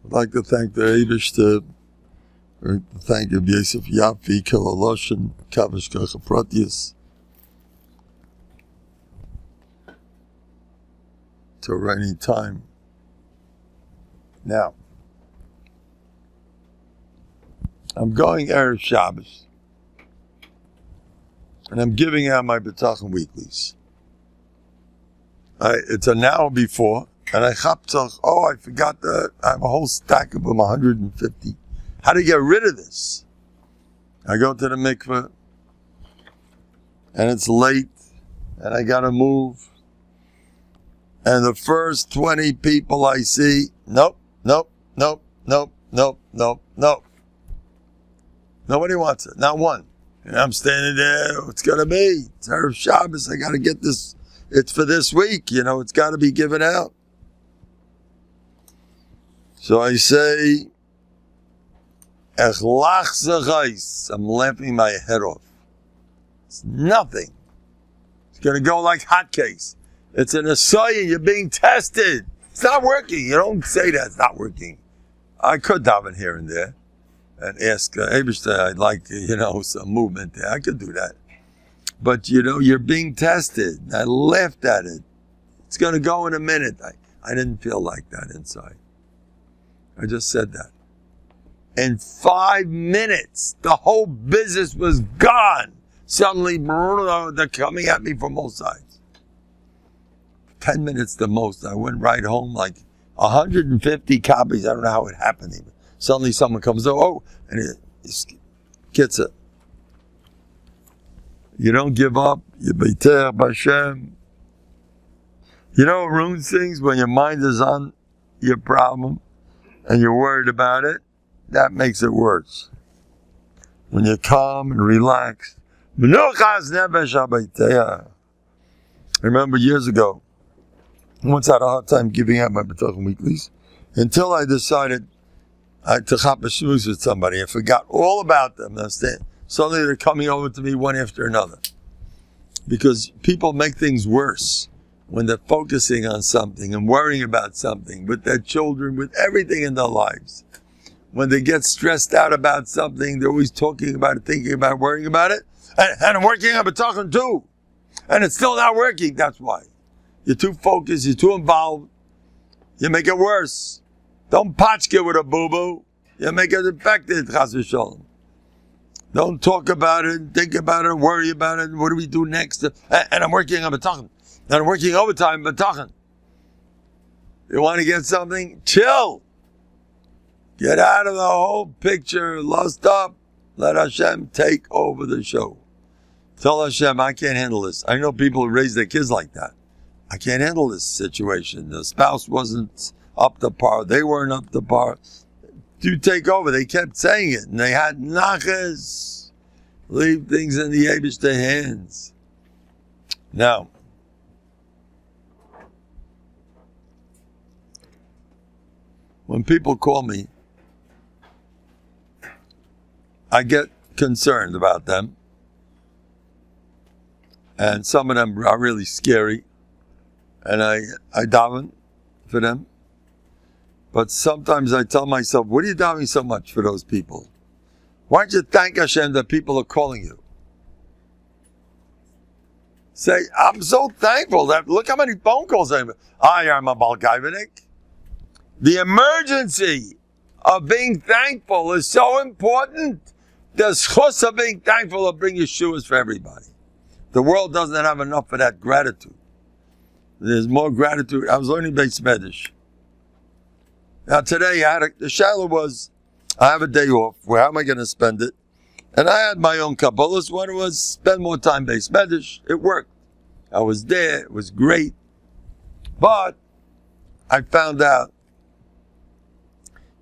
I'd like to thank the Eibishter, thank Rabbi Yosef Yafi, Kilaloshin, Kavish Kochaprotius, to a rainy time. Now, I'm going Erev Shabbos, and I'm giving out my Bטחון weeklies. It's an hour before, and I forgot that I have a whole stack of them, 150. How do you get rid of this? I go to the mikveh, and it's late, and I gotta move. And the first 20 people I see, nope. Nobody wants it, not one. And I'm standing there, it's gonna be, it's Erev Shabbos, I gotta get this, it's for this week, it's gotta be given out. So I say, I'm laughing my head off. It's nothing. It's going to go like hotcakes. It's an asaya, you're being tested. It's not working. You don't say that it's not working. I could daven here and there and ask, Eibishter, I'd like, some movement there. I could do that. But, you're being tested. I laughed at it. It's going to go in a minute. I didn't feel like that inside. I just said that. In 5 minutes, the whole business was gone. Suddenly, they're coming at me from both sides. 10 minutes the most. I went right home, like 150 copies. I don't know how it happened even. Suddenly someone comes over, and it gets it. You don't give up. You beiter b'Hashem. You know what ruins things? When your mind is on your problem and you're worried about it, that makes it worse. When you're calm and relaxed. I remember years ago, I once had a hard time giving out my Bטחון weeklies until I decided to chop a shmooze with somebody. I forgot all about them. Suddenly they're coming over to me one after another. Because people make things worse when they're focusing on something and worrying about something with their children, with everything in their lives. When they get stressed out about something, they're always talking about it, thinking about it, worrying about it. And I'm working on Bטחון too. And it's still not working. That's why. You're too focused, you're too involved. You make it worse. Don't patchke with a boo-boo. You make it infected, chas v'sholom. Don't talk about it, think about it, worry about it. What do we do next? And I'm working on Bטחון. And I'm working overtime Bטחון. You want to get something? Chill. Get out of the whole picture. Lust up. Let Hashem take over the show. Tell Hashem, I can't handle this. I know people who raise their kids like that. I can't handle this situation. The spouse wasn't up to par. They weren't up to par. You take over. They kept saying it. And they had naches. Leave things in the Eibishter hands. Now, when people call me, I get concerned about them. And some of them are really scary. And I daven for them. But sometimes I tell myself, what are you davening so much for those people? Why don't you thank Hashem that people are calling you? Say, I'm so thankful that, look how many phone calls I am a Balgaivanik. The emergency of being thankful is so important. The schus of being thankful will bring yeshuas for everybody. The world doesn't have enough of that gratitude. There's more gratitude. I was learning Beis Medrash. Now today, the shaila was, I have a day off. Where am I going to spend it? And I had my own kabbalas. One was spend more time Beis Medrash. It worked. I was there. It was great. But I found out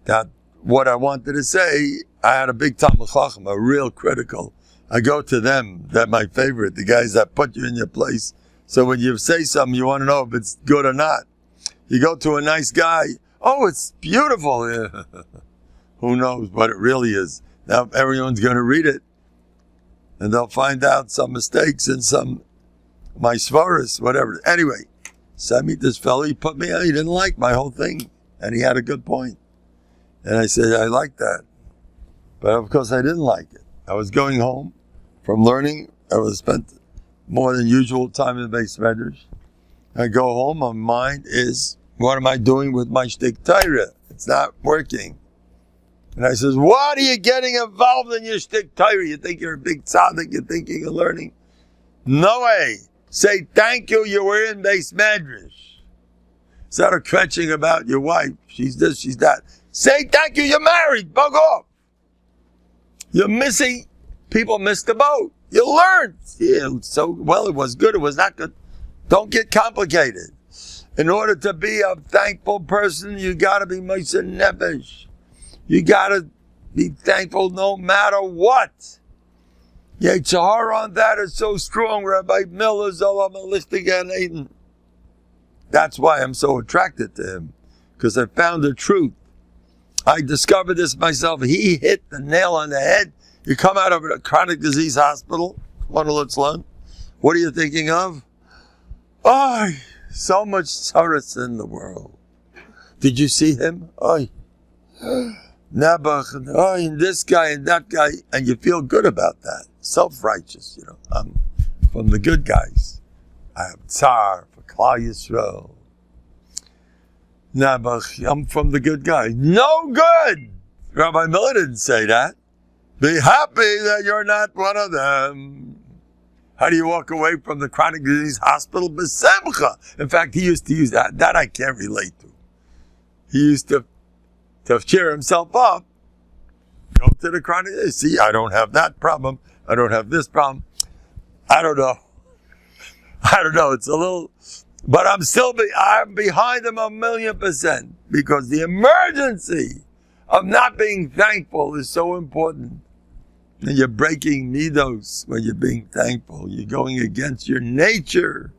that what I wanted to say, I had a big Talmid Chacham, a real critical. I go to them. They're my favorite, the guys that put you in your place. So when you say something, you want to know if it's good or not. You go to a nice guy. Oh, it's beautiful. Yeah. Who knows what it really is? Now everyone's going to read it. And they'll find out some mistakes and some, my svaris, whatever. Anyway, so I meet this fellow. He put me on. He didn't like my whole thing. And he had a good point. And I said, I like that. But of course I didn't like it. I was going home from learning. I was spent more than usual time in the base measures. I go home, my mind is, what am I doing with my shtick Torah? It's not working. And I says, what are you getting involved in your shtick Torah? You think you're a big tzaddik, you think you're learning? No way. Say thank you were in base medrash. Instead of kvetching about your wife, she's this, she's that. Say thank you, you're married, bug off. You're missing, people missed the boat. You learned. Yeah, so, well, it was good, it was not good. Don't get complicated. In order to be a thankful person, you gotta be Moshe Nefesh. You gotta be thankful no matter what. Yitzhar on that is so strong, Rabbi Miller, Zolam Eden. That's why I'm so attracted to him, because I found the truth. I discovered this myself. He hit the nail on the head. You come out of a chronic disease hospital, what are you thinking of? Oh, so much sorrows in the world. Did you see him? Oh, Nebuch, and this guy and that guy, and you feel good about that. Self-righteous, I'm from the good guys. I have Tsar for Klal Yisrael. Nebuch, I'm from the good guys. No good! Rabbi Miller didn't say that. Be happy that you're not one of them. How do you walk away from the chronic disease hospital? B'semcha. In fact, he used to use that. That I can't relate to. He used to cheer himself up. Go to the chronic disease. See, I don't have that problem. I don't have this problem. I don't know. It's a little, but I'm behind him 1,000,000%, because the emergency of not being thankful is so important. And you're breaking midos when you're being thankful. You're going against your nature.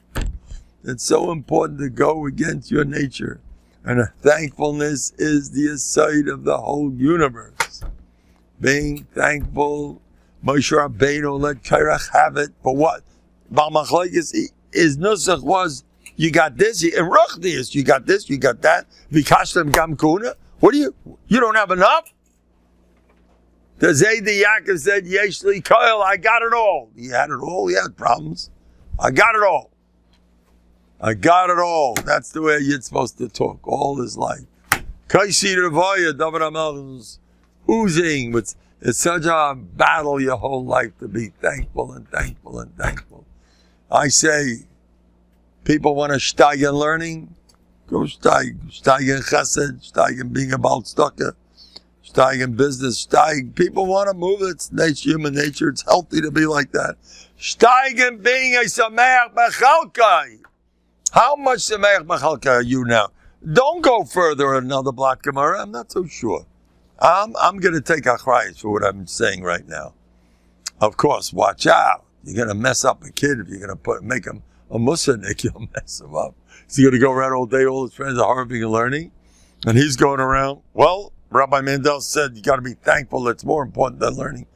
It's so important to go against your nature. And thankfulness is the aside of the whole universe. Being thankful, Moshe Rabbeinu let Kairach have it. For what? His nusach was, you got this, in Ruchnius, you got this, you got that. Vikashtem gam kuna. What do you don't have enough? The Zaydi Yaakov said, Yeshli Koil, I got it all. He had it all, he had problems. I got it all. I got it all. That's the way you're supposed to talk all his life. Kaisi Revoya, David Amel's oozing. It's such a battle your whole life to be thankful and thankful and thankful. I say, people want to steig in learning, go steig in chesed, steig in being a balstucker, steig in business, steig. People want to move. It's human nature. It's healthy to be like that. Steig in being a sameach bechalkai. How much sameach bechalkai are you now? Don't go further another block Gemara. I'm not so sure. I'm going to take achrayus for what I'm saying right now. Of course, watch out. You're going to mess up a kid if you're going to make him a musanik. You'll mess him up. He's going to go around all day. All his friends are harping and learning, and he's going around. Well, Rabbi Mendel said you got to be thankful. It's more important than learning.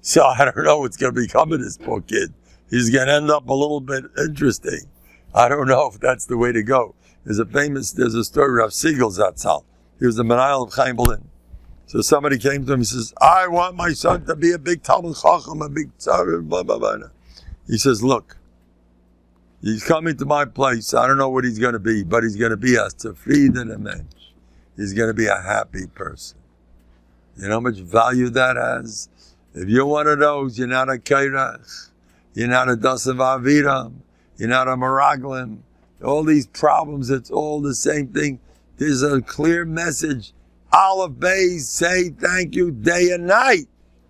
So I don't know what's going to become of this poor kid. He's going to end up a little bit interesting. I don't know if that's the way to go. There's a story of Siegel Zatzal. He was the Menayel of Chaim Berlin. So somebody came to him, he says, I want my son to be a big Talmud Chacham, a big tzar, blah, blah, blah. He says, look, he's coming to my place. I don't know what he's going to be, but he's going to be a tzafrid and a mensch. He's going to be a happy person. You know how much value that has? If you're one of those, you're not a kairach, you're not a dasav aviram, you're not a meraglim. All these problems, it's all the same thing. There's a clear message. Aleph Beis, say thank you day and night,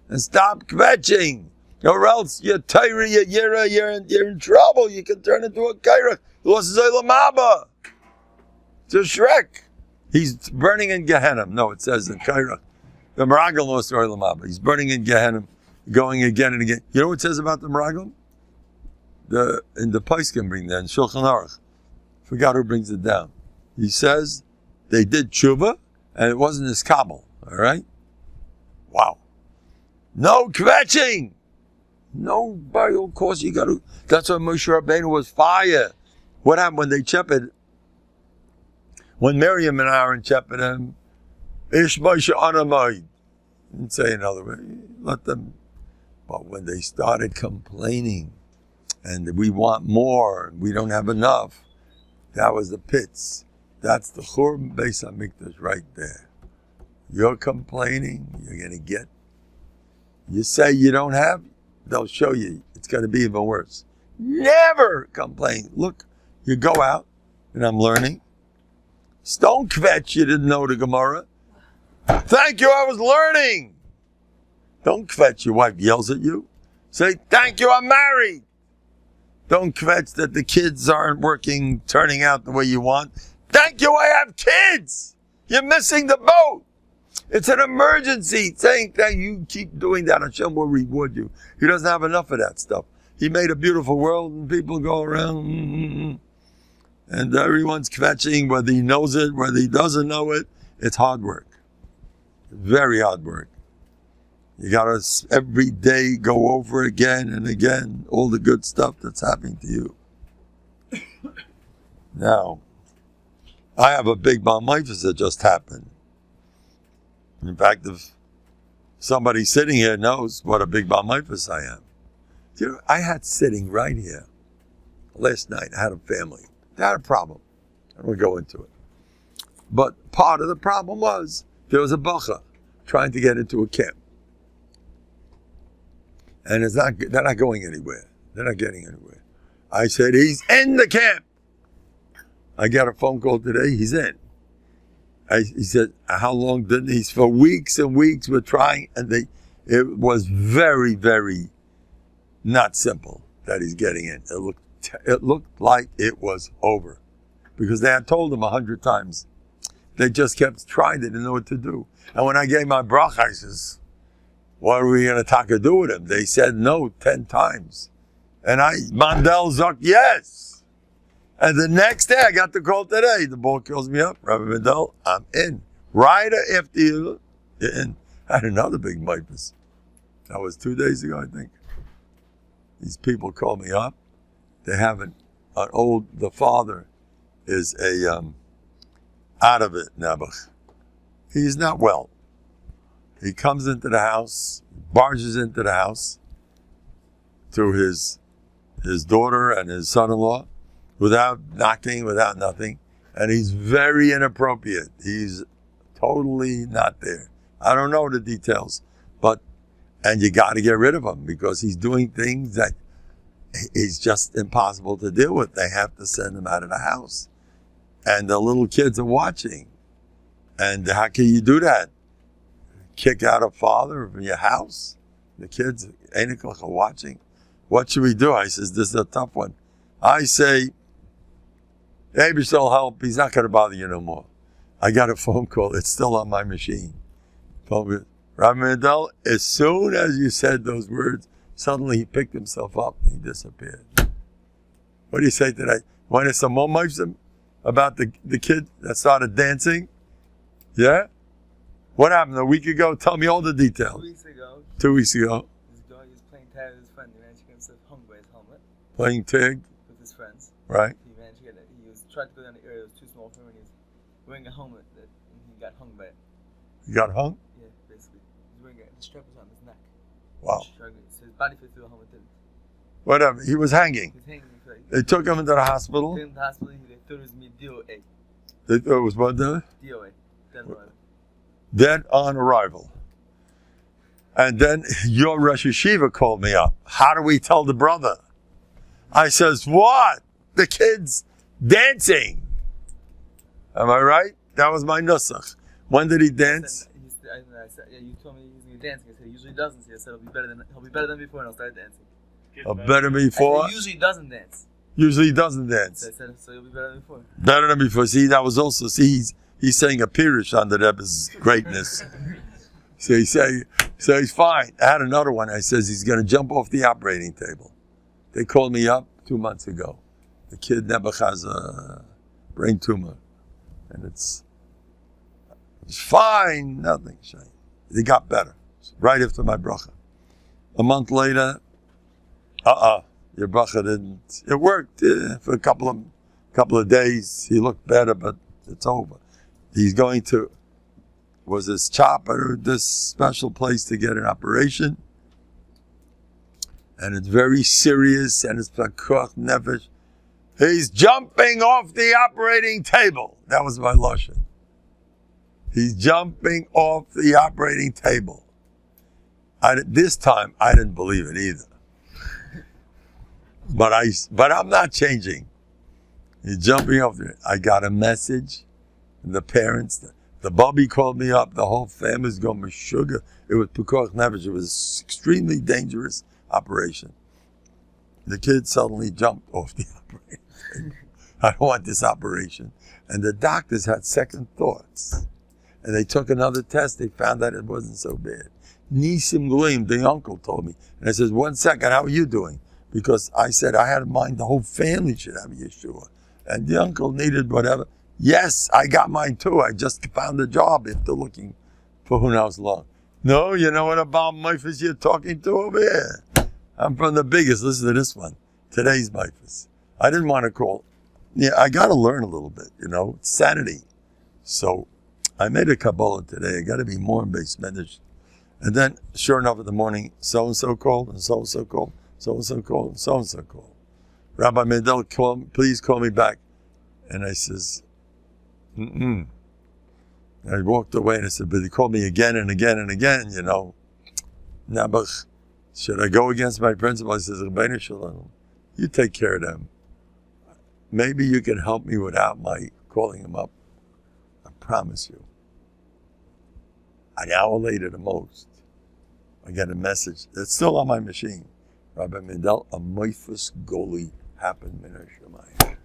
and stop kvetching, or else you're Torah, you're Yira, you're in trouble. You can turn into a kairach. It's a Shrek. He's burning in Gehenna. No, it says in kairach. The Meraglim lost Olam Haba. He's burning in Gehenna, going again and again. You know what it says about the Meraglim? In the Paiskim bring that in Shulchan Aruch. Forgot who brings it down. He says they did tshuva, and it wasn't his kabel. All right? Wow. No kvetching. Nobody, of course, you got to. That's why Moshe Rabbeinu was fire. What happened when they chepped? When Miriam and Aaron chepped him, Ish Moshe Anamai. Didn't say another way. Let them. But when they started complaining, and we want more, and we don't have enough, that was the pits. That's the Churban Beis HaMikdash right there. You're complaining, you're going to get. You say you don't have, they'll show you. It's going to be even worse. Never complain. Look, you go out, and I'm learning. Stone kvetch, you didn't know the Gemara. Thank you, I was learning. Don't kvetch, your wife yells at you. Say, thank you, I'm married. Don't kvetch that the kids aren't working, turning out the way you want. Thank you, I have kids. You're missing the boat. It's an emergency. Saying that you keep doing that, Hashem will reward you. He doesn't have enough of that stuff. He made a beautiful world and people go around and everyone's kvetching, whether he knows it, whether he doesn't know it. It's hard work. Very hard work. You gotta every day go over again and again all the good stuff that's happening to you. Now, I have a big Bar Mitzvah that just happened. In fact, if somebody sitting here knows what a big Bar Mitzvah I am. You know, I had sitting right here last night. I had a family. They had a problem. I don't want to go into it. But part of the problem was there was a bacha trying to get into a camp. And they're not going anywhere. They're not getting anywhere. I said, he's in the camp. I got a phone call today. He's in. He said, how long didn't he? For weeks and weeks we're trying. And it was very, very not simple that he's getting in. It looked like it was over. Because they had told him 100 times. They just kept trying. They didn't know what to do. And when I gave my bracha, I says, what are we going to do with him? They said no 10 times. And Mandel Zuck, yes. And the next day, I got the call today. The ball calls me up. Rabbi Mendel, I'm in. Right after you're in. I had another big mipus. That was 2 days ago, I think. These people called me up. They have the father is out of it, Nebuch. He's not well. He comes into the house, barges into the house to his daughter and his son-in-law without knocking, without nothing. And he's very inappropriate. He's totally not there. I don't know the details, and you got to get rid of him because he's doing things that he's just impossible to deal with. They have to send him out of the house. And the little kids are watching. And how can you do that? Kick out a father from your house? The kids ain't watching. What should we do? I says, this is a tough one. I say, maybe she'll help. He's not going to bother you no more. I got a phone call. It's still on my machine. Told me, Rabbi Mendel, as soon as you said those words, suddenly he picked himself up and he disappeared. What do you say today? Want to some more mifsim about the kid that started dancing? Yeah? What happened a week ago? Tell me all the details. 2 weeks ago. He was playing tag with his friend. He managed to get himself hung by his helmet. Playing tag? With his friends. Right. He managed to get it. He was trying to go down the area that was too small for him, and he was wearing a helmet and he got hung by it. He got hung? Yeah, basically. He was wearing the strap was on his neck. Wow. So his body fit through the helmet didn't. Whatever. He was hanging. He was hanging. They took him into the hospital. They took him to the hospital. They thought it was DOA. They thought it was what? DOA. Dead on arrival. And then your Rosh Yeshiva called me up. How do we tell the brother? I says, what? The kid's dancing. Am I right? That was my nusach. When did he dance? I said, yeah, you told me he's going to dance. I said, he usually doesn't. I said, he'll be better than before, and I'll start dancing. Better than before? I said, usually doesn't dance. Usually he doesn't dance. So I said, so he'll be better than before. Better than before. See, that was also, he's saying a pirish on the Rebbe's greatness. So he's fine. I had another one. I says he's going to jump off the operating table. They called me up 2 months ago. The kid never has a brain tumor. And it's fine, nothing. He got better. Right after my bracha. A month later, your bracha didn't. It worked for a couple of days. He looked better, but it's over. He's going to was this chopper, this special place to get an operation. And it's very serious, and it's pekuach nefesh. He's jumping off the operating table. That was my lashon. He's jumping off the operating table. This time, I didn't believe it either. But I'm not changing. He's jumping off there. I got a message. The parents, the Bobby called me up. The whole family's going with sugar. It was pekuach nefesh. It was extremely dangerous operation. The kid suddenly jumped off the operation. I don't want this operation. And the doctors had second thoughts. And they took another test. They found that it wasn't so bad. Nisim Gleim, the uncle, told me. And I said, 1 second, how are you doing? Because I said I had in mind the whole family should have Yeshua. And the uncle needed whatever. Yes, I got mine too. I just found a job after looking for who knows long. No, you know what about Mifus you're talking to over here? I'm from the biggest. Listen to this one. Today's Mifus. I didn't want to call. Yeah, I got to learn a little bit, It's sanity. So I made a Kabbalah today. I got to be more in base meditation. And then, sure enough, in the morning, so-and-so called, and so-and-so called, so-and-so called, and so-and-so called. Rabbi Mendel, please call me back. And I says, And I walked away and I said, but he called me again and again and again, Nabach, should I go against my principle? I says, Rabbeinu Shalom, you take care of them. Maybe you can help me without my calling him up. I promise you. An hour later, the most, I get a message. It's still on my machine. Rabbi Mendel, a Mifus Goli happened in Shemayim.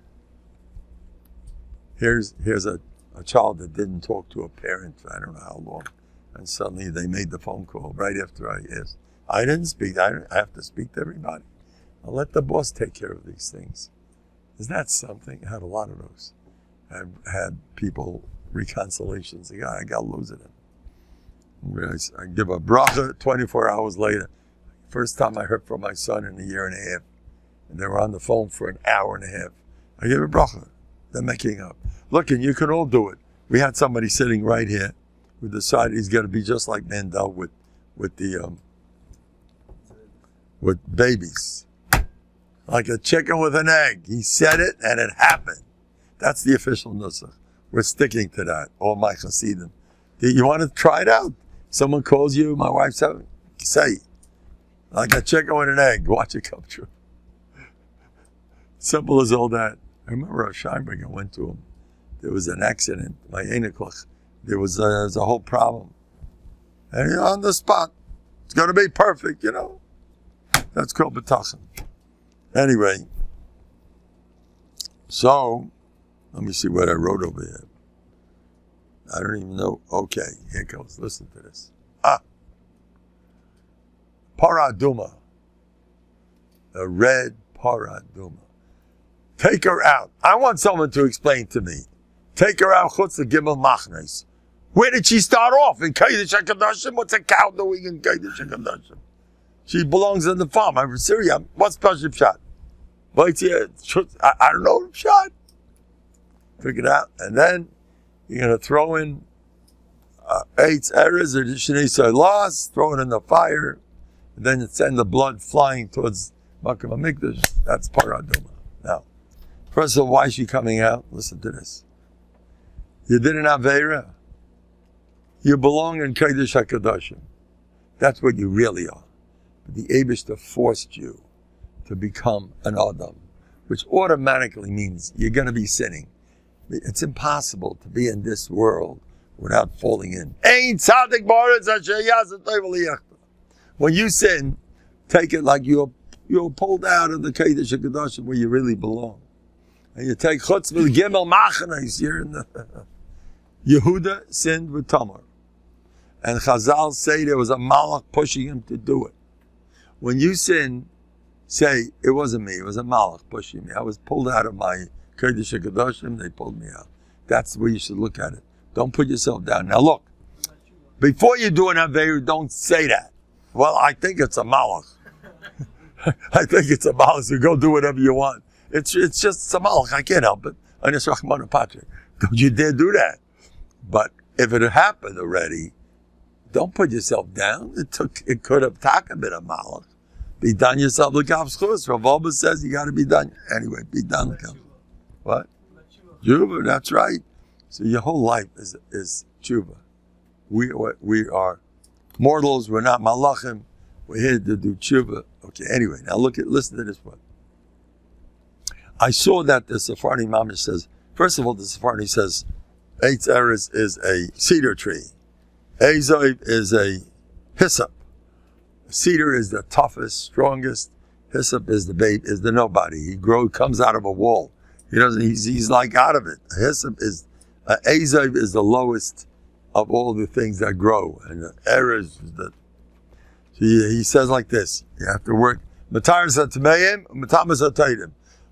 Here's a child that didn't talk to a parent for I don't know how long. And suddenly they made the phone call right after I asked. I didn't speak. I have to speak to everybody. I'll let the boss take care of these things. Isn't that something? I had a lot of those. I've had people, reconciliations. I got loads of them. I give a bracha 24 hours later. First time I heard from my son in a year and a half. And they were on the phone for an hour and a half. I give a bracha. They're making up. Look, and you can all do it. We had somebody sitting right here who decided he's going to be just like Mendel with babies. Like a chicken with an egg. He said it and it happened. That's the official nusach. We're sticking to that. All my chassidim. You want to try it out? Someone calls you, my wife said, say, like a chicken with an egg. Watch it come true. Simple as all that. I remember a Scheinberger went to him. There was an accident. My Einiklach. There was a whole problem. And on the spot. It's going to be perfect, That's called Bטחון. Anyway. So, let me see what I wrote over here. I don't even know. Okay, here it goes. Listen to this. Paraduma. A red paraduma. Take her out. I want someone to explain to me. Take her out. Chutz the Gimel Machnes. Where did she start off? In Kodesh HaKadoshim? What's a cow doing in Kodesh HaKadoshim? She belongs in the farm. I'm from Syria. What's Pasha Pshat? I don't know Pshat. Took it out. And then you're going to throw in 8 errors or Shnei Solas, throw it in the fire, and then send the blood flying towards Makam HaMikdash. That's Paraduma. Now, first of all, why is she coming out? Listen to this. You did an Aveira. You belong in Kodesh HaKadoshim. That's what you really are. But the Eibishter forced you to become an Adam, which automatically means you're going to be sinning. It's impossible to be in this world without falling in. When you sin, take it like you're pulled out of the Kodesh HaKadoshim where you really belong. And you take Chutz Gimel Machnes, you're in the... Yehuda sinned with Tamar. And Chazal say there was a malach pushing him to do it. When you sin, say, it wasn't me, it was a malach pushing me. I was pulled out of my Kodesh HaKadoshim, they pulled me out. That's the way you should look at it. Don't put yourself down. Now look, before you do an Aveir, don't say that. Well, I think it's a malach. I think it's a malach, so go do whatever you want. It's just a malach, I can't help it. Don't you dare do that. But if it had happened already, don't put yourself down. It could have been a malach. Be done yourself l'kaf schus. Rav Alba says you got to be done. Anyway, be done l'kaf. What? Tshuva, that's right. So your whole life is tshuva. We are mortals. We're not malachim. We're here to do tshuva. Okay. Anyway, now listen to this one. I saw that the Sephardi Mamish says. First of all, the Sephardi says, Eitz Eretz is a cedar tree. Ezoiv is a hyssop. Cedar is the toughest, strongest. Hyssop is the nobody. He comes out of a wall. He's like out of it. Hyssop is, Ezoiv is the lowest of all the things that grow. And Eretz is the, he says like this, you have to work.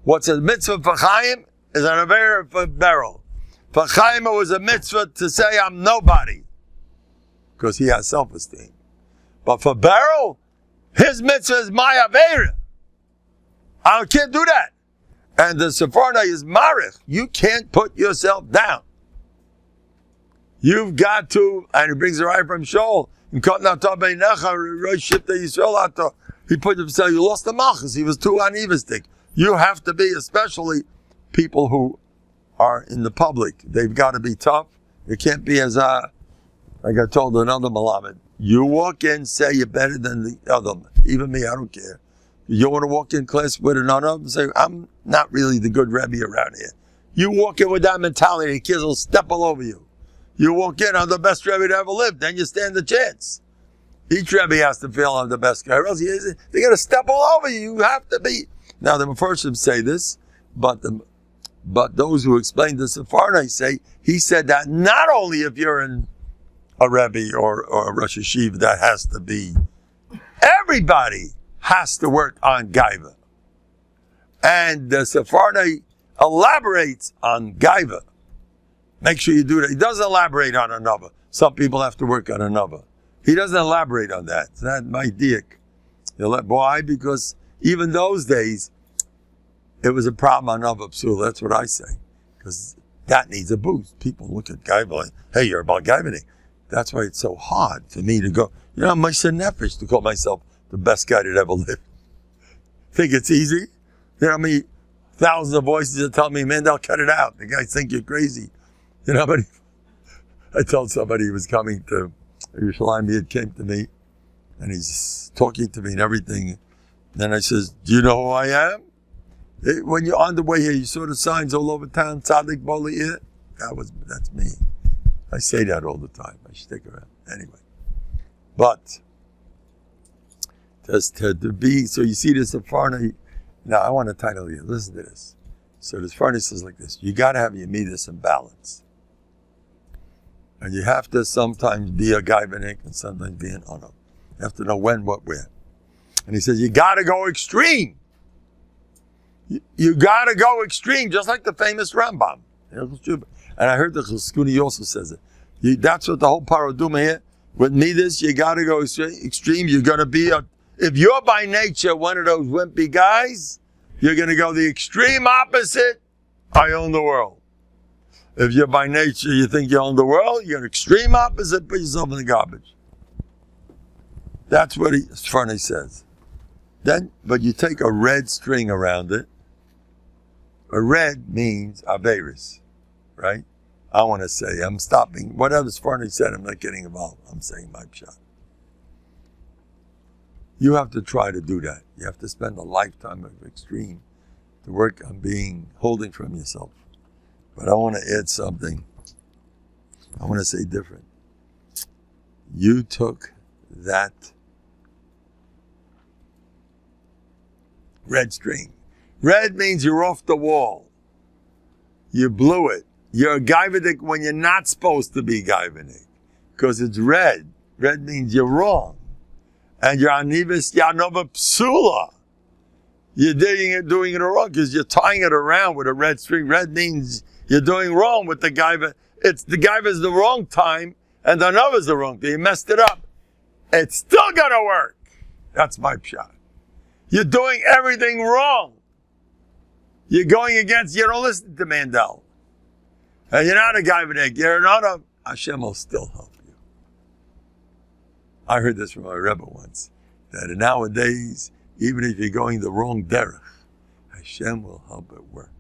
What's a mitzvah for Chaim is an avera for Beryl. For Chaim it was a mitzvah to say I'm nobody, because he has self-esteem. But for Beryl, his mitzvah is my avera. I can't do that. And the Sephardi is marich. You can't put yourself down. You've got to, and he brings it right from Shaul. He put himself, you lost the malchus. He was too unevistic. You have to be, especially people who are in the public. They've got to be tough. You can't be as like I told another Malamed. You walk in, say you're better than the other. Even me, I don't care. You want to walk in class with another and say, I'm not really the good Rebbe around here. You walk in with that mentality, the kids will step all over you. You walk in, I'm the best Rebbe to ever lived, then you stand the chance. Each Rebbe has to feel I'm the best guy, or else they're going to step all over you. You have to be. Now the Mepharshim say this, but those who explain the Sephardi say, he said that not only if you're in a Rebbe or a Rosh Hashiva, that has to be. Everybody has to work on Gaiva. And the Sephardi elaborates on Gaiva. Make sure you do that. He doesn't elaborate on another. Some people have to work on another. He doesn't elaborate on that. It's not my dick. Why? Because even those days, it was a problem on Nava Psul. That's what I say. Because that needs a boost. People look at Gaiva like, hey, you're about Gaivaning. That's why it's so hard for me to go, I'm my nefesh to call myself the best guy that ever lived. Think it's easy? How many thousands of voices that tell me, Mendel, cut it out. The guys think you're crazy. But I told somebody he was coming to Yerushalayim, he came to me, and he's talking to me and everything. Then I says, do you know who I am? When you're on the way here, you saw the signs all over town, Tzadik Boli here? That's me. I say that all the time. I stick around. Anyway. But, to be, so you see this Sephardi. Now I want to title you, listen to this. So this Sephardi says like this, you got to have your midas in balance. And you have to sometimes be a gaivanik and sometimes be an honor. You have to know when, what, where. And he says, you got to go extreme. You got to go extreme, just like the famous Rambam. And I heard the Cheskuni also says it. That's what the whole paraduma here. With midas, you got to go extreme. You're going to be, if you're by nature one of those wimpy guys, you're going to go the extreme opposite. I own the world. If you're by nature, you think you own the world, you're an extreme opposite, put yourself in the garbage. That's what Sfarney says. Then, but you take a red string around it. A red means Averis, right? I want to say, I'm stopping. Whatever Sfarney said, I'm not getting involved. I'm saying my shot. You have to try to do that. You have to spend a lifetime of extreme to work on holding from yourself. But I want to add something. I want to say different. You took that red string. Red means you're off the wall. You blew it. You're a gaivadik when you're not supposed to be gaivadik. Because it's red. Red means you're wrong. And you're anivis yanova psula. You're doing it wrong because you're tying it around with a red string. Red means you're doing wrong with the gaiva. It's the gaiva's the wrong time and the nova's the wrong time. You messed it up. It's still gonna work. That's my shot. You're doing everything wrong. You're going against, you don't listen to Mendel. And you're not a gaivadik. You're not Hashem will still help you. I heard this from my Rebbe once, that nowadays, even if you're going the wrong derech, Hashem will help it work.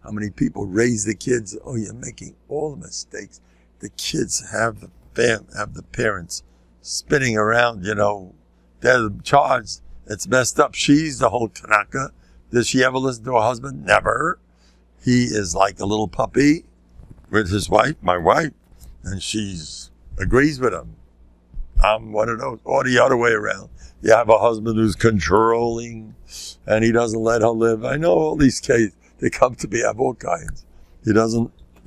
How many people raise the kids? Oh, you're making all the mistakes. The kids have the parents spinning around, they're charged. It's messed up. She's the whole Tanaka. Does she ever listen to her husband? Never. He is like a little puppy with his wife, my wife, and she's agrees with him. I'm one of those, or the other way around. You have a husband who's controlling, and he doesn't let her live. I know all these cases. They come to me of all kinds. He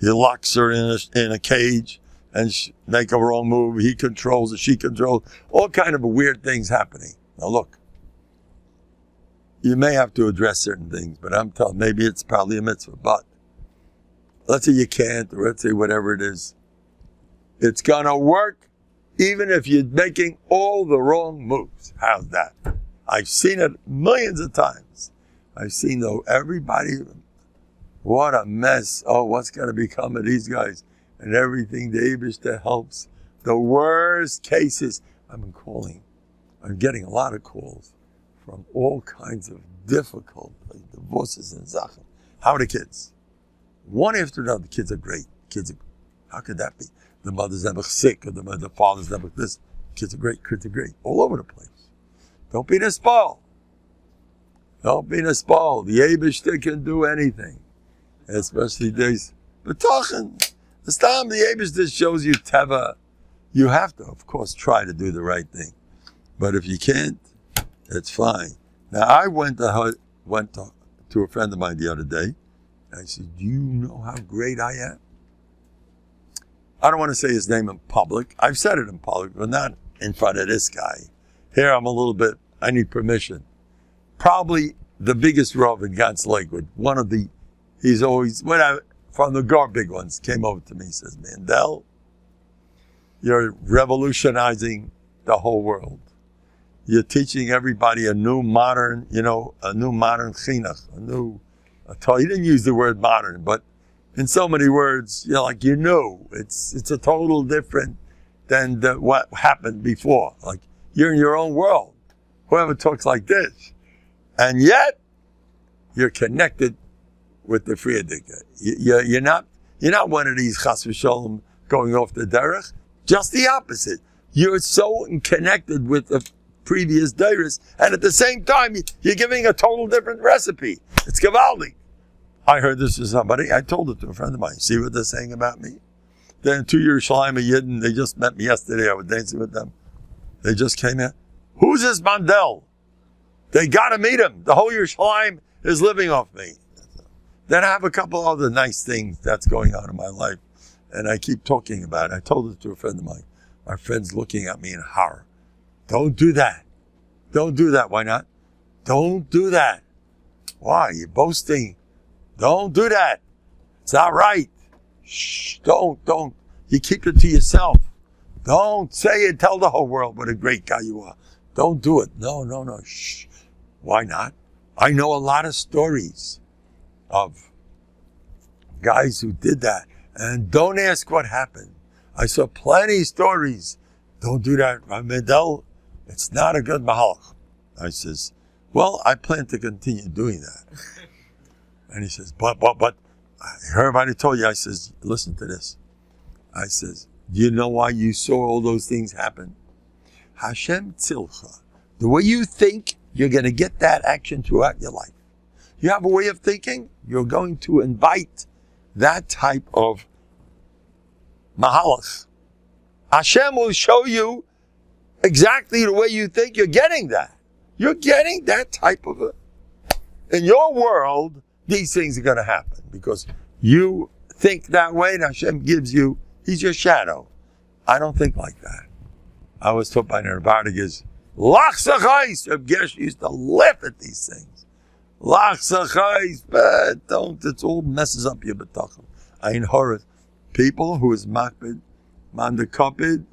locks her in a cage and make a wrong move. He controls her, she controls. All kind of weird things happening. Now look, you may have to address certain things, but I'm telling, maybe it's probably a mitzvah, but let's say you can't, or let's say whatever it is. It's gonna work even if you're making all the wrong moves. How's that? I've seen it millions of times. I've seen everybody, what a mess. Oh, what's going to become of these guys? And everything, the Eibishter helps. The worst cases, I'm getting a lot of calls from all kinds of difficult divorces and Sachen. How are the kids? One after another, the kids are great. How could that be? The mother's never sick, or the father's never this. Kids are great, all over the place. Don't be spoiled. Don't be spoiled. The Eibishter can do anything. Especially these Bטחון. This time the Eibishter shows you Teva. You have to, of course, try to do the right thing. But if you can't, it's fine. Now, I went to a friend of mine the other day. I said, do you know how great I am? I don't want to say his name in public. I've said it in public, but not in front of this guy. Here I need permission. Probably the biggest Rav in God's Lakewood. He's always, from the big ones, came over to me and says, Mendel, you're revolutionizing the whole world. You're teaching everybody a new modern chinuch, he didn't use the word modern, but in so many words, it's a total different than what happened before. Like, you're in your own world. Whoever talks like this. And yet, you're connected with the Friedrich. You're not one of these chas v'sholem going off the derech. Just the opposite. You're so connected with the previous derech, and at the same time, you're giving a total different recipe. It's gewaldig. I heard this to somebody. I told it to a friend of mine. See what they're saying about me? Then 2 Yerushalayim Yidden, they just met me yesterday. I was dancing with them. They just came in. Who's this Mendel? They got to meet him. The whole Yerushalayim is living off me. Then I have a couple other nice things that's going on in my life, and I keep talking about it. I told it to a friend of mine. My friend's looking at me in horror. Don't do that. Don't do that. Why not? Don't do that. Why? You're boasting. Don't do that. It's not right. Shh. Don't. You keep it to yourself. Don't say it. Tell the whole world what a great guy you are. Don't do it. No. Shh. Why not? I know a lot of stories of guys who did that. And don't ask what happened. I saw plenty of stories. Don't do that. Mendel, it's not a good mahalach. I says, well, I plan to continue doing that. And he says, but, everybody told you. I says, listen to this. I says, do you know why you saw all those things happen? Hashem tzilcha. The way you think, you're going to get that action throughout your life. You have a way of thinking, you're going to invite that type of mahalach. Hashem will show you exactly the way you think. You're getting that. You're getting that type of in your world, these things are going to happen because you think that way and Hashem gives you, He's your shadow. I don't think like that. I was taught by Nobhardok is Lach Sachais. Reb Gersh used to laugh at these things. Lach Sachais, but don't, it all messes up your Bטחון. Ein Horeth. People who is makbid, mandekopid,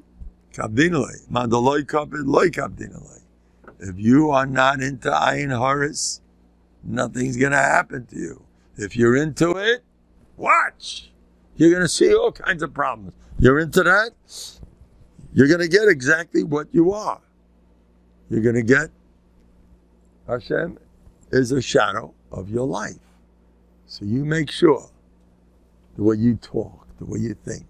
kabdinale, mandaloi kopid, loy kabdinale. If you are not into Ein Horeth, nothing's going to happen to you. If you're into it, watch. You're going to see all kinds of problems. You're into that? You're going to get exactly what you are. You're going to get, Hashem is a shadow of your life. So you make sure the way you talk, the way you think,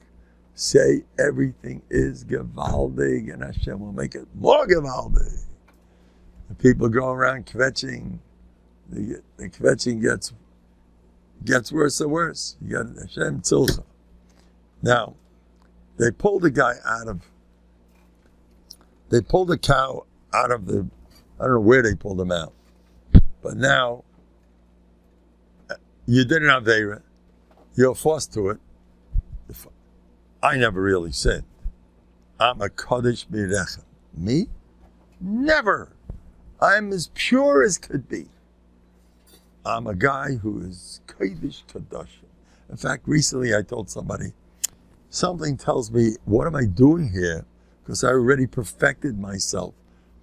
say everything is gewaldig, and Hashem will make it more gewaldig. The people go around kvetching. The kvetching gets worse and worse. You got Hashem tzilcha. Now, they pulled a cow out of the, I don't know where they pulled him out. But now, you did an Aveira, you're forced to it. I never really sinned. I'm a Kaddish B'Rechem. Me? Never. I'm as pure as could be. I'm a guy who is Kaddish Kaddish. In fact, recently I told somebody, something tells me, what am I doing here? Because I already perfected myself.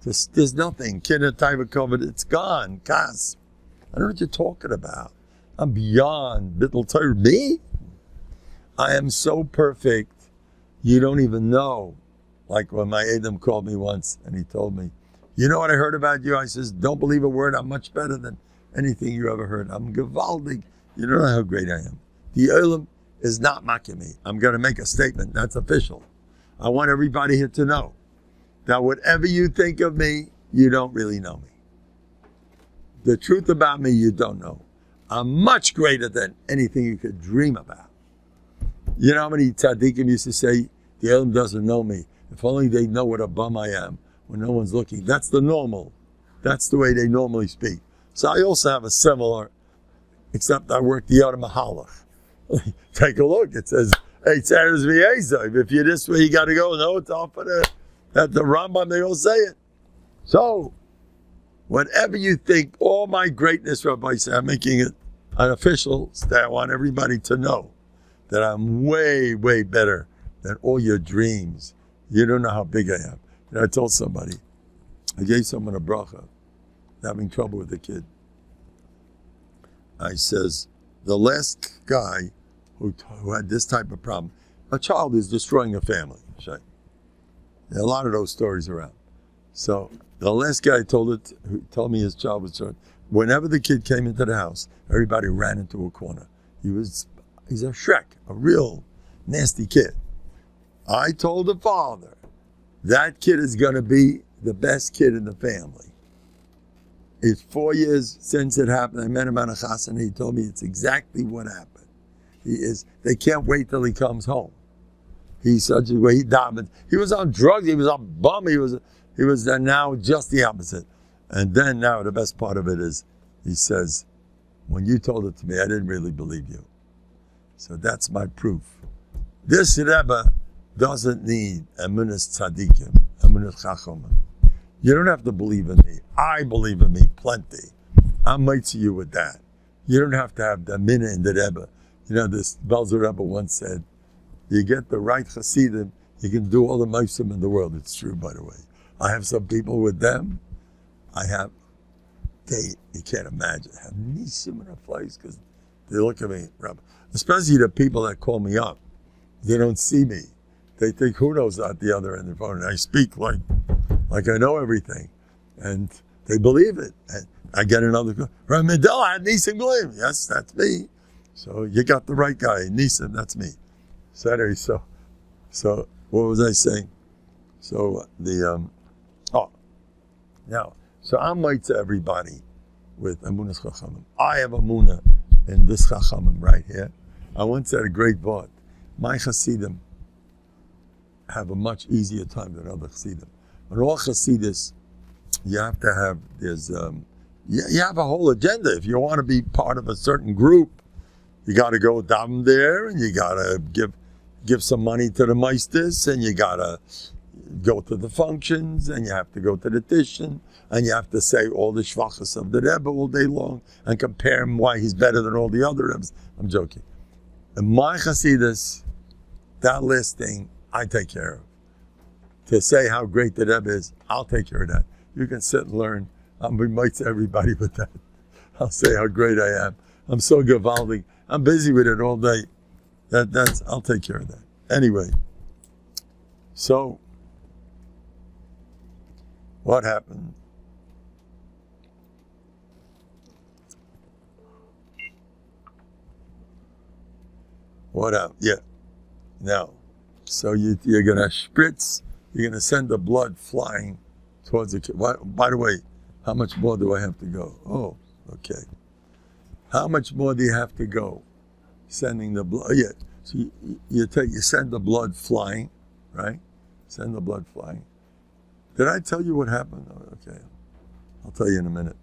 There's nothing. It's gone. Kas. I don't know what you're talking about. I'm beyond Bittul Torah. Me? I am so perfect, you don't even know. Like when my Adam called me once and he told me, you know what I heard about you? I says, don't believe a word. I'm much better than anything you ever heard. I'm gewaldig. You don't know how great I am. The Olam is not mocking me. I'm going to make a statement. That's official. I want everybody here to know that whatever you think of me, you don't really know me. The truth about me, you don't know. I'm much greater than anything you could dream about. You know how many tzaddikim used to say, the Olam doesn't know me. If only they know what a bum I am when no one's looking. That's the normal. That's the way they normally speak. So I also have a similar, except I work the Yad Mahalach. Take a look. It says, hey, if you're this way, you got to go. No, it's off of at the Rambam, they all say it. So, whatever you think, all my greatness, Rabbi say, I'm making it an official stay. I want everybody to know that I'm way, way better than all your dreams. You don't know how big I am. You know, I told somebody, I gave someone a bracha, having trouble with a kid. I says, the last guy who had this type of problem, a child is destroying a family. There are a lot of those stories around. So the last guy who told me his child was destroyed. Whenever the kid came into the house, everybody ran into a corner. He's a Shrek, a real nasty kid. I told the father, that kid is going to be the best kid in the family. It's 4 years since it happened. I met him on a chasana. He told me it's exactly what happened. They can't wait till he comes home. He's such a way he dominated. He was on drugs. He was on bum. He was now just the opposite. And then now the best part of it is, he says, when you told it to me, I didn't really believe you. So that's my proof. This Rebbe doesn't need emunas tzaddikim, emunas chachomim. You don't have to believe in me. I believe in me plenty. I'm mighty you with that. You don't have to have the minna in the Rebbe. You know, this Belzer Rebbe once said, you get the right chassidim, you can do all the meisim in the world. It's true, by the way. I have some people with them. You can't imagine, have nisim in a place because they look at me, Rebbe. Especially the people that call me up. They don't see me. They think, who knows at the other end of the phone? And I speak like I know everything. And they believe it. And I get another call. Mendel, I had Nisim Glim. Yes, that's me. So you got the right guy. Nisim, that's me. So anyway, so what was I saying? So so I'm right to everybody with Emunas Chachamim. I have Amuna in this Chachamim right here. I once had a great thought. My Chassidim have a much easier time than other Chassidim. In all Chassidus, you have to have, you have a whole agenda. If you want to be part of a certain group, you got to go down there, and you got to give some money to the meisters, and you got to go to the functions, and you have to go to the tishin, and you have to say all the shvachas of the Rebbe all day long, and compare him why he's better than all the other Rebbes. I'm joking. In my Chassidus, that last thing, I take care of. To say how great the Rebbe is, I'll take care of that. You can sit and learn. I'll be might to everybody with that. I'll say how great I am. I'm so gewaldig. I'm busy with it all day. That's I'll take care of that. Anyway, so what happened? What happened? Yeah. Now, so you're gonna spritz. You're gonna send the blood flying towards the kid. By the way, how much more do I have to go? Oh, okay. How much more do you have to go? Sending the blood. Yeah. So you send the blood flying, right? Send the blood flying. Did I tell you what happened? Oh, okay. I'll tell you in a minute.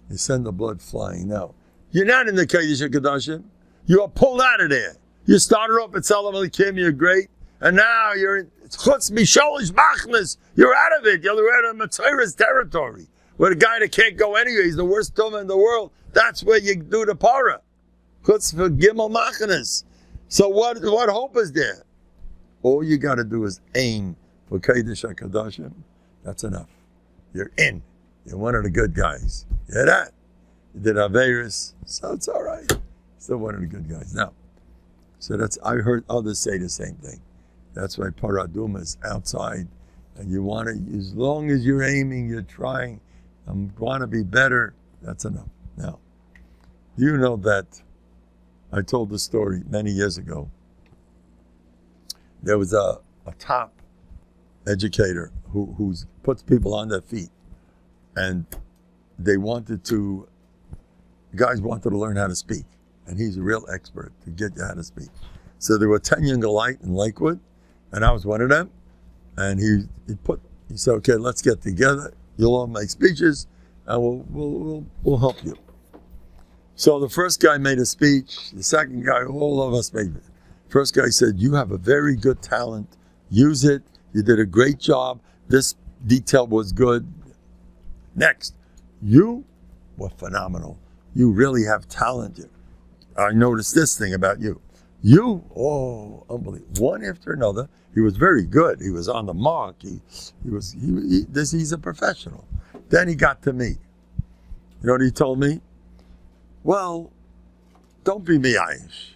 You send the blood flying. Now, you're not in the Kodesh HaKodashim. You are pulled out of there. You started off at Salam Alikim, you're great, and now you're in Chutz Misholish Machnas. You're out of it. You're out of Matzira's territory. Where the guy that can't go anywhere, he's the worst tumah in the world. That's where you do the para. Chutz for Gimel Machnas. So what hope is there? All you got to do is aim for Kodesh HaKodashim. That's enough. You're in. You're one of the good guys. You hear that? You did Averis, so it's all right. Still one of the good guys. Now, so I heard others say the same thing. That's why Paraduma is outside, and you want to, as long as you're aiming, you're trying, want to be better, that's enough. Now, you know that I told the story many years ago. There was a top educator who puts people on their feet, and guys wanted to learn how to speak. And he's a real expert to get you how to speak. So there were 10 young light in Lakewood, and I was one of them. And he said, okay, let's get together. You'll all make speeches, and we'll help you. So the first guy made a speech. The second guy, all of us made it. First guy said, you have a very good talent. Use it. You did a great job. This detail was good. Next, you were phenomenal. You really have talent. I noticed this thing about you. Unbelievable. One after another, he was very good. He was on the mark. He's a professional. Then he got to me. You know what he told me? Well, don't be miyayish.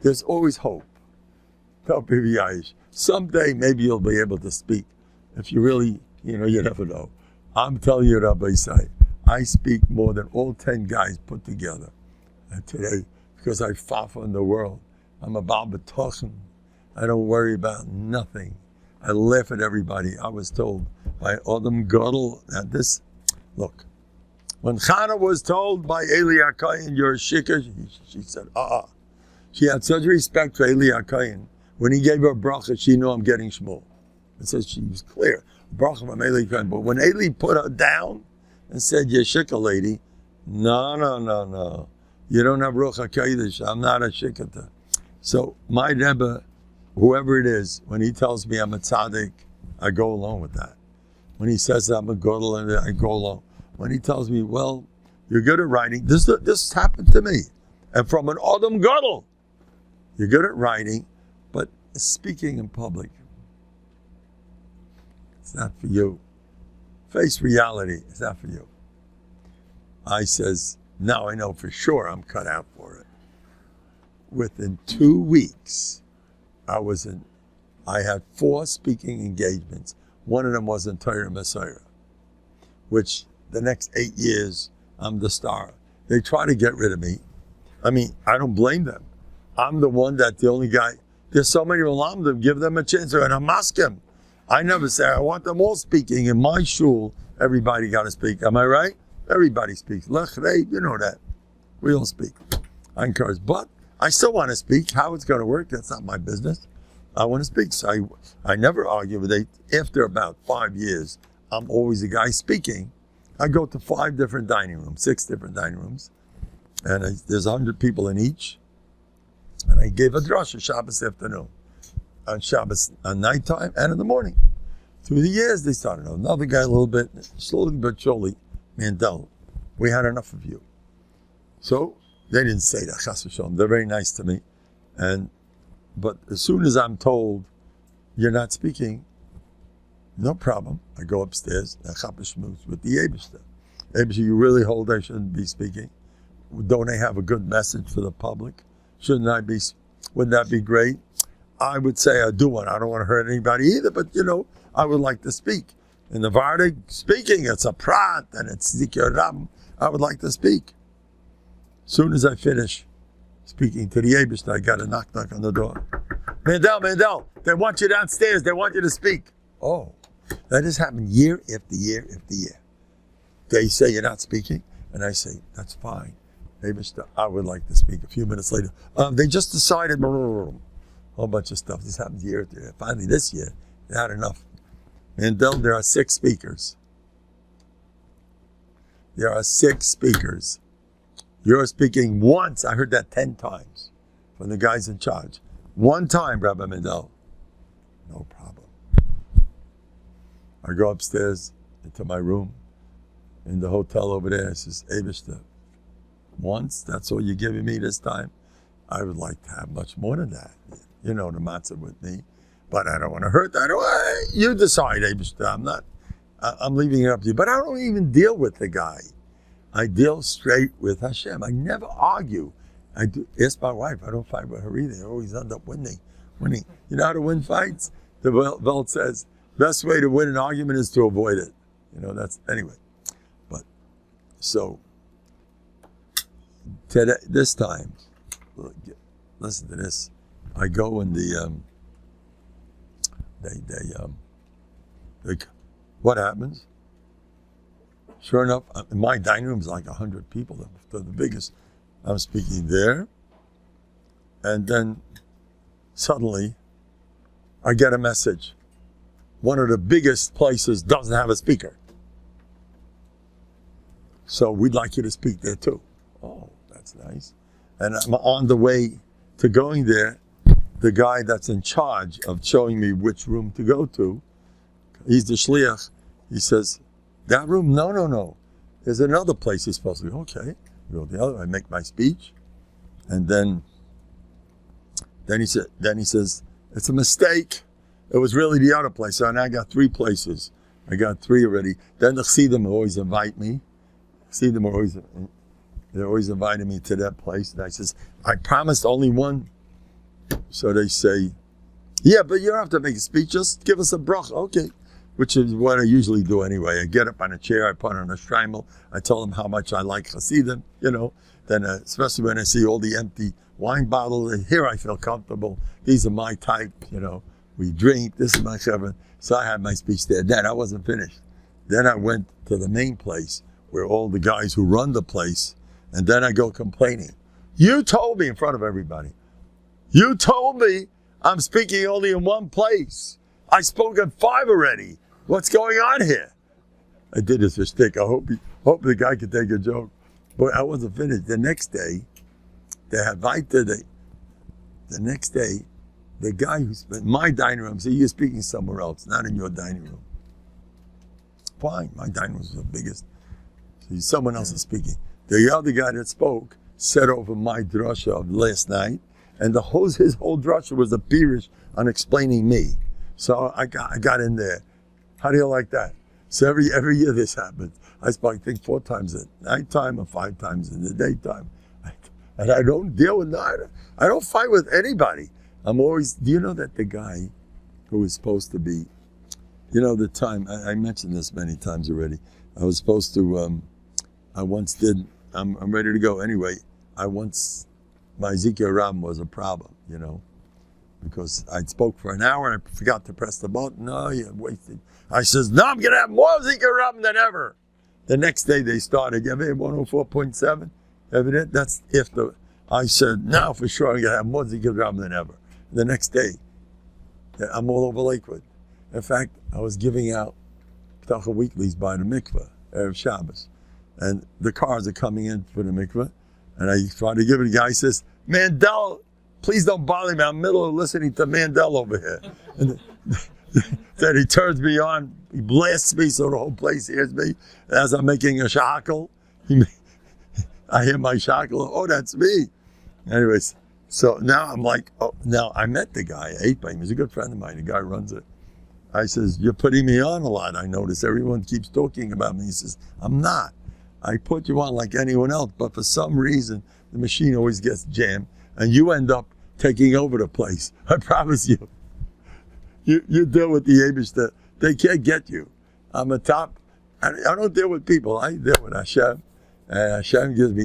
There's always hope. Don't be miyayish. Someday maybe you'll be able to speak. If you really, you never know. I'm telling you, Rabbi Isai, I speak more than all 10 guys put together. And today, because I fought in the world, I'm about bטחון. I don't worry about nothing. I laugh at everybody. I was told by Adam Gadol that this, look, when Chana was told by Eli HaKohen, you're a shikah, she said, She had such respect for Eli HaKohen. When he gave her bracha, she knew I'm getting shmul. It says she was clear. Bracha from Eli HaKohen. But when Eli put her down and said, you're a shikah lady, no. You don't have Ruach HaKodesh. I'm not a shikata. So my Rebbe, whoever it is, when he tells me I'm a tzaddik, I go along with that. When he says I'm a gadol, I go along. When he tells me, well, you're good at writing, this happened to me. And from an Adam gadol, you're good at writing, but speaking in public, it's not for you. Face reality, it's not for you. I says, now I know for sure I'm cut out for it. Within 2 weeks, I had 4 speaking engagements. One of them was in Torah Messiah, which the next 8 years, I'm the star. They try to get rid of me. I mean, I don't blame them. I'm the one that the only guy, there's so many Olamdim, give them a chance, and I'm asking. I never say, I want them all speaking. In my shul, everybody got to speak. Am I right? Everybody speaks. Lechrei, you know that. We all speak. I encourage. But I still want to speak. How it's going to work, that's not my business. I want to speak. So I never argue with it. After about 5 years, I'm always the guy speaking. I go to 5 different dining rooms, 6 different dining rooms. And there's 100 people in each. And I gave a drasha Shabbos afternoon, on Shabbos at nighttime and in the morning. Through the years, they started. Another guy a little bit, slowly but surely, Mendel, we had enough of you. So they didn't say that, chas v'shalom. They're very nice to me. But as soon as I'm told, you're not speaking, no problem. I go upstairs, with the Eibishter. Eibishter, you really hold I shouldn't be speaking? Don't I have a good message for the public? Shouldn't I be? Wouldn't that be great? I would say I do want. I don't want to hurt anybody either, but I would like to speak. In the Nnovhardok, speaking, it's a prat and it's zikaram. I would like to speak. Soon as I finish speaking to the Eibishter, I got a knock on the door. Mendel, they want you downstairs. They want you to speak. Oh, that has happened year after year after year. They say you're not speaking, and I say, that's fine. Eibishter, I would like to speak. A few minutes later, they just decided, a whole bunch of stuff. This happens year after year. Finally, this year, they had enough. Mendel, there are 6 speakers. There are 6 speakers. You're speaking once. I heard that 10 times from the guys in charge. One time, Rabbi Mendel. No problem. I go upstairs into my room in the hotel over there. I says, Eibishter, once, that's all you're giving me this time? I would like to have much more than that. The matzah with me. But I don't want to hurt. You decide, Eibishter. I'm leaving it up to you. But I don't even deal with the guy. I deal straight with Hashem. I never argue. I do ask my wife. I don't fight with her either. I always end up winning. You know how to win fights? The Welt says, best way to win an argument is to avoid it. Anyway. But, so, today, this time, listen to this. I go in the, what happens? Sure enough, my dining room is like 100 people. They're the biggest. I'm speaking there. And then suddenly I get a message. One of the biggest places doesn't have a speaker. So we'd like you to speak there too. Oh, that's nice. And I'm on the way to going there. The guy that's in charge of showing me which room to go to, he's the shliach. He says, that room? No. There's another place you're supposed to go. Okay. Go the other. I make my speech. And then he says, it's a mistake. It was really the other place. So now I got 3 places. I got 3 already. Then the chassidim always invite me. They're always inviting me to that place. And I says, I promised only one. So they say, yeah, but you don't have to make a speech. Just give us a bracha. Okay. Which is what I usually do anyway. I get up on a chair, I put on a shtreimel, I tell them how much I like chassidim, Then especially when I see all the empty wine bottles, here I feel comfortable. These are my type, We drink, this is my shepherd. So I had my speech there. Then I wasn't finished. Then I went to the main place where all the guys who run the place, and then I go complaining. You told me in front of everybody. You told me I'm speaking only in one place. I spoke at 5 already. What's going on here? I did this for shtick. I hope the guy could take a joke. But I wasn't finished. The next day, they had the next day, the guy who's in my dining room said, you're speaking somewhere else, not in your dining room. Fine, my dining room was the biggest. So someone else is speaking. The other guy that spoke said over my drasha of last night, and his whole drasha was a pirish on explaining me. So I got in there. How do you like that? So every year this happens. I spoke, I think, 4 times at nighttime or 5 times in the daytime. And I don't deal with that. I don't fight with anybody. I'm always, do you know that the guy who was supposed to be, the time, I mentioned this many times already. I was supposed to, I once did, I'm ready to go. Anyway, my zikaram was a problem, because I spoke for an hour and I forgot to press the button. No, you wasted. I says, no, I'm going to have more zikaram than ever. The next day they started, you have 104.7? Evident? That's I said, no, for sure, I'm going to have more zikaram than ever. The next day, I'm all over Lakewood. In fact, I was giving out b'tachon weeklies by the mikveh, Erev Shabbos. And the cars are coming in for the mikveh. And I try to give it, the guy says, Mendel, please don't bother me. I'm in the middle of listening to Mendel over here. And then he turns me on. He blasts me so the whole place hears me. As I'm making a shackle, I hear my shackle. Oh, that's me. Anyways, so now I'm like, now I met the guy. I ate by him. He's a good friend of mine. The guy runs it. I says, you're putting me on a lot. I notice everyone keeps talking about me. He says, I'm not. I put you on like anyone else, but for some reason, the machine always gets jammed, and you end up taking over the place. I promise you. You deal with the Abishter. They can't get you. I'm a top. I don't deal with people. I deal with Hashem. And Hashem gives me